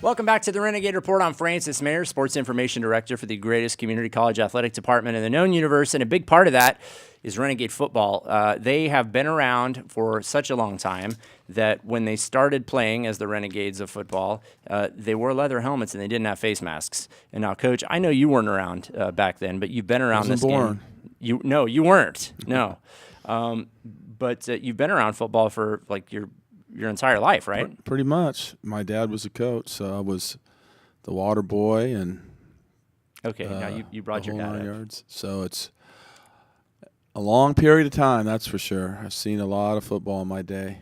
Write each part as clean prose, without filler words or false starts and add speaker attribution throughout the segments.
Speaker 1: Welcome back to the Renegade Report. I'm Francis Mayer, Sports Information Director for the greatest community college athletic department in the known universe, and a big part of that is Renegade football. They have been around for such a long time that when they started playing as the Renegades of football, they wore leather helmets and they didn't have face masks. And now, Coach, I know you weren't around back then, but you've been around this game. You weren't. No. But you've been around football for like your entire life, right?
Speaker 2: Pretty much. My dad was a coach, so I was the water boy and
Speaker 1: now you brought your dad up.
Speaker 2: Yards. So it's a long period of time, that's for sure. I've seen a lot of football in my day.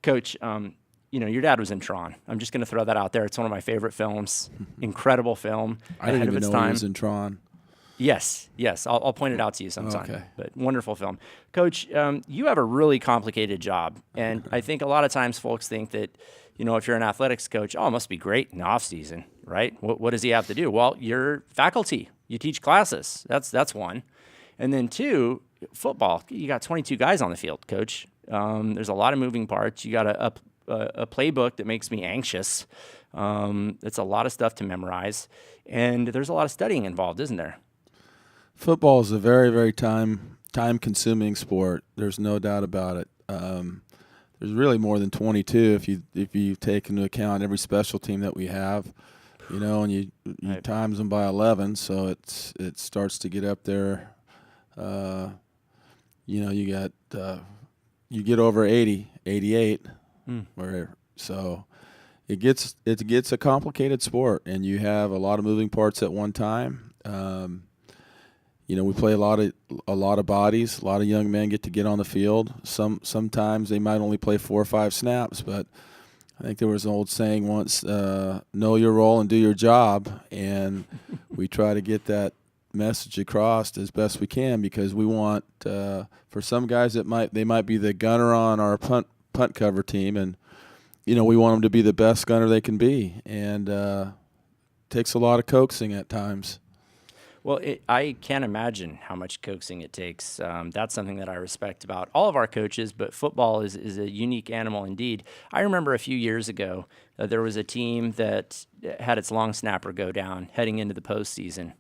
Speaker 1: Coach, your dad was in Tron. I'm just going to throw that out there. It's one of my favorite films. Incredible film.
Speaker 2: I didn't even know he was in Tron.
Speaker 1: Yes. I'll point it out to you sometime.
Speaker 2: Okay.
Speaker 1: But wonderful film. Coach, you have a really complicated job, and I think a lot of times folks think that, if you're an athletics coach, it must be great in the off season, right? What does he have to do? Well, you're faculty. You teach classes. That's one. And then two, football. You got 22 guys on the field, Coach. There's a lot of moving parts. You got a playbook that makes me anxious. It's a lot of stuff to memorize, and there's a lot of studying involved, isn't there?
Speaker 2: Football is a very, very time-consuming sport. There's no doubt about it. There's really more than 22 if you take into account every special team that we have, and you
Speaker 1: Right.
Speaker 2: times them by 11, so it starts to get up there. You get over 80, 88, so it gets a complicated sport, and you have a lot of moving parts at one time. We play a lot of bodies. A lot of young men get to get on the field. Sometimes they might only play 4 or 5 snaps, but I think there was an old saying once: "Know your role and do your job." And we try to get that message across as best we can, because we want for some guys they might be the gunner on our punt cover team, and we want them to be the best gunner they can be, and it takes a lot of coaxing at times.
Speaker 1: Well, I can't imagine how much coaxing it takes. That's something that I respect about all of our coaches, but football is a unique animal indeed. I remember a few years ago, there was a team that had its long snapper go down heading into the postseason,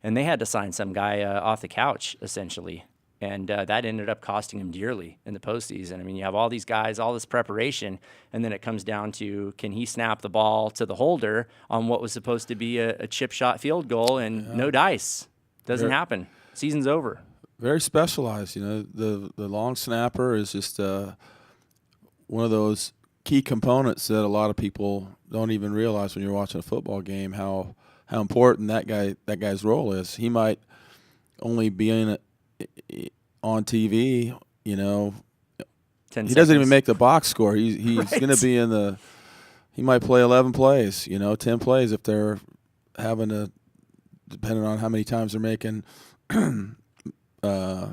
Speaker 1: and they had to sign some guy off the couch, essentially, and that ended up costing him dearly in the postseason. I mean, you have all these guys, all this preparation, and then it comes down to, can he snap the ball to the holder on what was supposed to be a chip shot field goal, and no dice. Doesn't happen. Season's over.
Speaker 2: Very specialized. The long snapper is just one of those key components that a lot of people don't even realize when you're watching a football game, how important that guy's role is. He might only be on TV, he doesn't even make the box score. He's
Speaker 1: Right.
Speaker 2: going to be he might play 11 plays, 10 plays if they're having to, depending on how many times they're making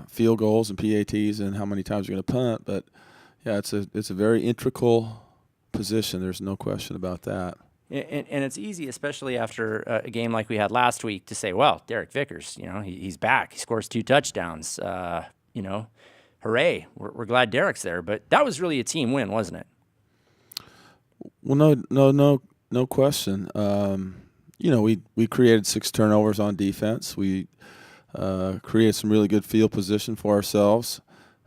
Speaker 2: field goals and PATs and how many times you're going to punt. But yeah, it's a very integral position. There's no question about that.
Speaker 1: And it's easy, especially after a game like we had last week, to say, well, Derek Vickers, he's back. He scores 2 touchdowns. Hooray. We're glad Derek's there. But that was really a team win, wasn't it?
Speaker 2: Well, no question. We created 6 turnovers on defense. We created some really good field position for ourselves.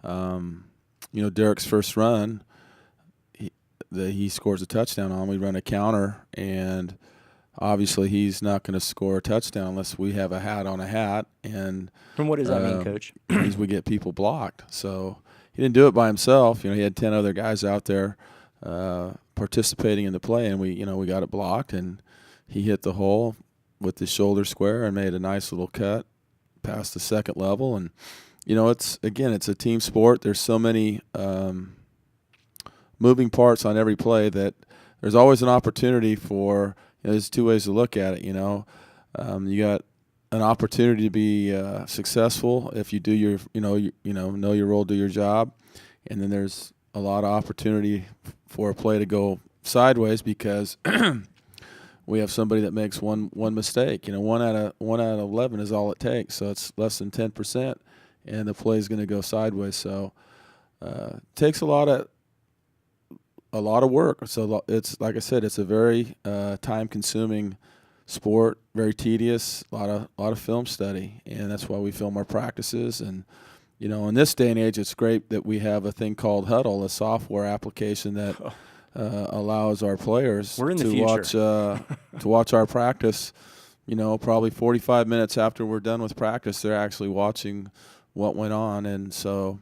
Speaker 2: Derek's first run, he scores a touchdown on. We run a counter, and obviously he's not going to score a touchdown unless we have a hat on a hat. And
Speaker 1: what does that mean, Coach?
Speaker 2: Means we get people blocked. So he didn't do it by himself. He had 10 other guys out there participating in the play, and we got it blocked, and he hit the hole with his shoulder square and made a nice little cut past the second level. And it's a team sport. There's so many moving parts on every play that there's always an opportunity for. There's 2 ways to look at it. You got an opportunity to be successful if you do your know your role, do your job, and then there's a lot of opportunity for a play to go sideways because we have somebody that makes one mistake. 1 out of 11 is all it takes, so it's less than 10%, and the play is going to go sideways. So it takes a lot of a lot of work. So it's like I said, it's a very time-consuming sport, very tedious, a lot of film study, and that's why we film our practices. And in this day and age, it's great that we have a thing called Huddle, a software application that allows our players to watch our practice. Probably 45 minutes after we're done with practice, they're actually watching what went on, and so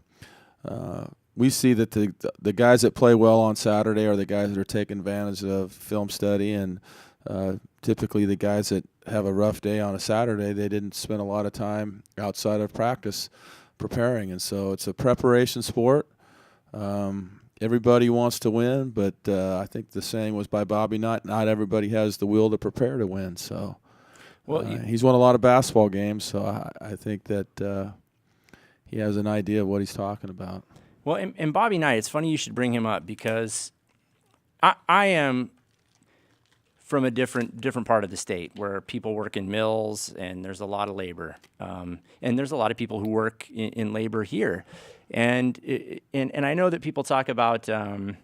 Speaker 2: we see that the guys that play well on Saturday are the guys that are taking advantage of film study, and typically the guys that have a rough day on a Saturday, they didn't spend a lot of time outside of practice preparing, and so it's a preparation sport. Everybody wants to win, but I think the saying was by Bobby Knight, not everybody has the will to prepare to win. So he's won a lot of basketball games, so I think that he has an idea of what he's talking about.
Speaker 1: Well, and Bobby Knight, it's funny you should bring him up because I am from a different part of the state where people work in mills and there's a lot of labor. And there's a lot of people who work in labor here. And I know that people talk about, you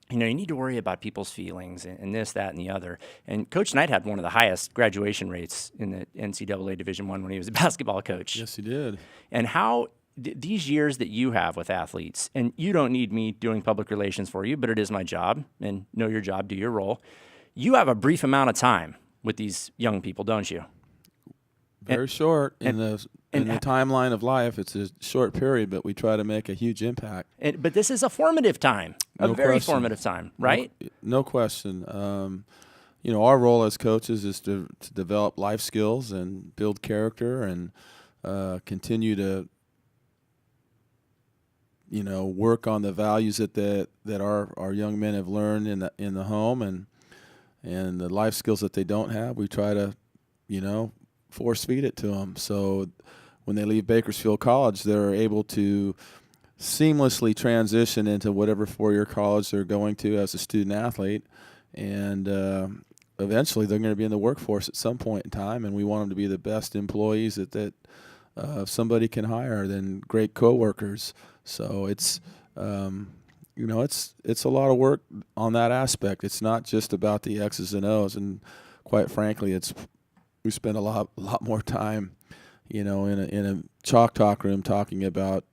Speaker 1: need to worry about people's feelings and this, that, and the other. And Coach Knight had one of the highest graduation rates in the NCAA Division I when he was a basketball coach.
Speaker 2: Yes, he did.
Speaker 1: And how these years that you have with athletes, and you don't need me doing public relations for you, but it is my job, and know your job, do your role. You have a brief amount of time with these young people, don't you?
Speaker 2: Very short in the timeline of life. It's a short period, but we try to make a huge impact.
Speaker 1: But this is a formative time, very formative time, right?
Speaker 2: No question. Our role as coaches is to develop life skills and build character and continue to work on the values that our young men have learned in the home and the life skills that they don't have. We try to force feed it to them, so when they leave Bakersfield College, they're able to seamlessly transition into whatever four-year college they're going to as a student athlete, and eventually they're going to be in the workforce at some point in time, and we want them to be the best employees that somebody can hire, then great coworkers. So it's it's a lot of work on that aspect. It's not just about the X's and O's, and quite frankly, we spend a lot more time, in a chalk talk room talking about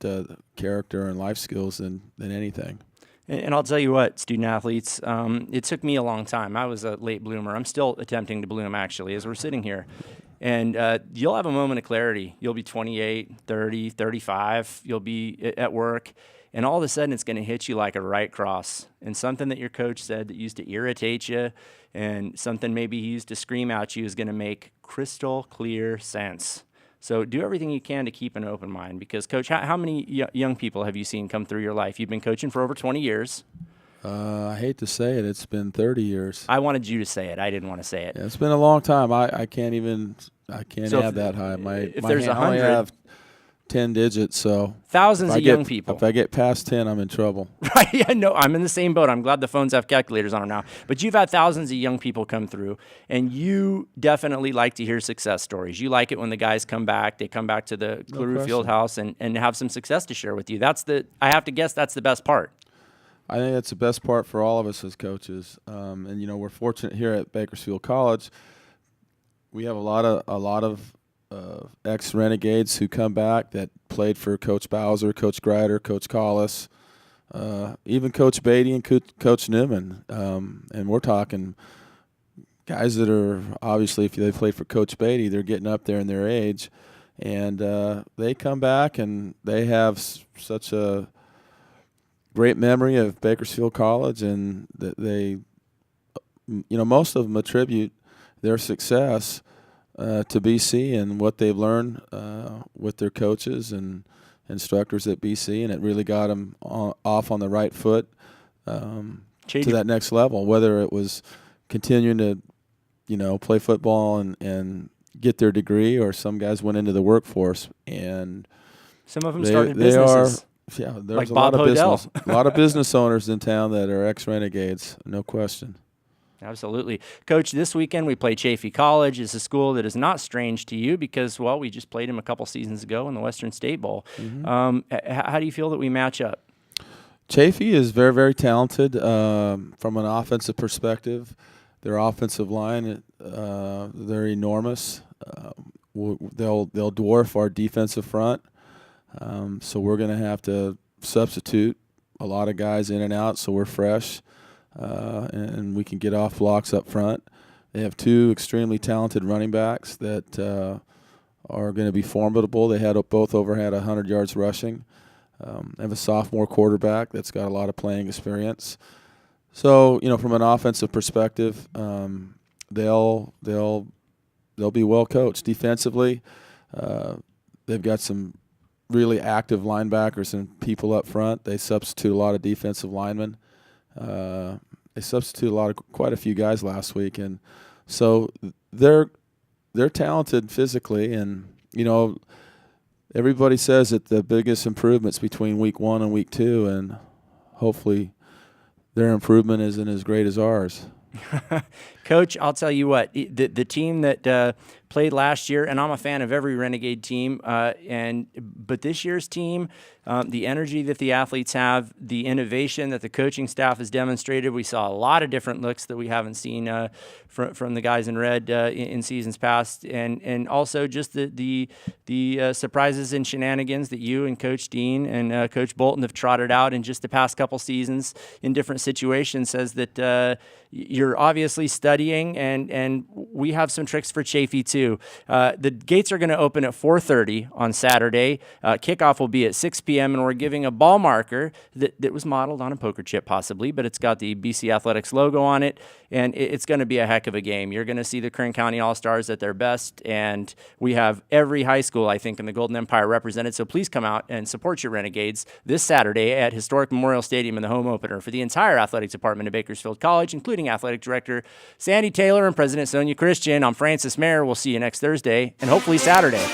Speaker 2: character and life skills than anything.
Speaker 1: And I'll tell you what, student athletes, it took me a long time. I was a late bloomer. I'm still attempting to bloom, actually, as we're sitting here. And you'll have a moment of clarity. You'll be 28, 30, 35. You'll be at work. And all of a sudden, it's going to hit you like a right cross. And something that your coach said that used to irritate you and something maybe he used to scream at you is going to make crystal clear sense. So do everything you can to keep an open mind. Because, Coach, how many young people have you seen come through your life? You've been coaching for over 20 years.
Speaker 2: I hate to say it. It's been 30 years.
Speaker 1: I wanted you to say it. I didn't want to say it.
Speaker 2: Yeah, it's been a long time. I can't add that high.
Speaker 1: If there's 100,
Speaker 2: I only have 10 digits, so
Speaker 1: thousands of young people.
Speaker 2: If I get past 10, I'm in trouble.
Speaker 1: Right? Yeah, no, I'm in the same boat. I'm glad the phones have calculators on them now. But you've had thousands of young people come through, and you definitely like to hear success stories. You like it when the guys come back. They come back to the Clarue Fieldhouse and have some success to share with you. I have to guess that's the best part.
Speaker 2: I think that's the best part for all of us as coaches. And we're fortunate here at Bakersfield College. We have a lot of ex-Renegades who come back that played for Coach Bowser, Coach Greider, Coach Collis, even Coach Beatty and Coach Newman. And we're talking guys that are obviously, if they played for Coach Beatty, they're getting up there in their age, and they come back and they have such a great memory of Bakersfield College, and that they, most of them attribute their success to BC and what they've learned with their coaches and instructors at BC, and it really got them off on the right foot to that next level, whether it was continuing to play football and get their degree, or some guys went into the workforce, and
Speaker 1: some of them started businesses.
Speaker 2: There's
Speaker 1: like
Speaker 2: a
Speaker 1: Bob
Speaker 2: lot of business owners in town that are ex-Renegades, no question.
Speaker 1: Absolutely. Coach, this weekend we play Chaffey College. It's a school that is not strange to you because, well, we just played them a couple seasons ago in the Western State Bowl. Mm-hmm. How do you feel that we match up?
Speaker 2: Chaffey is very, very talented from an offensive perspective. Their offensive line, they're enormous. They'll dwarf our defensive front. So we're going to have to substitute a lot of guys in and out so we're fresh and we can get off blocks up front. They have two extremely talented running backs that are going to be formidable. They both had 100 yards rushing. They have a sophomore quarterback that's got a lot of playing experience. So, from an offensive perspective, they'll be well coached. Defensively, they've got some really active linebackers and people up front. They substitute a lot of defensive linemen. They substitute quite a few guys last week, and so they're talented physically. And everybody says that the biggest improvements between week 1 and week 2, and hopefully their improvement isn't as great as ours.
Speaker 1: Coach, I'll tell you what, the team that played last year, and I'm a fan of every Renegade team, but this year's team, the energy that the athletes have, the innovation that the coaching staff has demonstrated, we saw a lot of different looks that we haven't seen from the guys in red in seasons past, and also just the surprises and shenanigans that you and Coach Dean and Coach Bolton have trotted out in just the past couple seasons in different situations says that you're obviously studying, and we have some tricks for Chaffey too. The gates are going to open at 4:30 on Saturday. Kickoff will be at 6 p.m., and we're giving a ball marker that was modeled on a poker chip possibly, but it's got the BC Athletics logo on it, and it's going to be a heck of a game. You're going to see the Kern County All-Stars at their best, and we have every high school, I think, in the Golden Empire represented, so please come out and support your Renegades this Saturday at Historic Memorial Stadium in the home opener for the entire athletics department of Bakersfield College, including athletic director Sandy Taylor and President Sonia Christian. I'm Francis Mayer. We'll see you next Thursday and hopefully Saturday.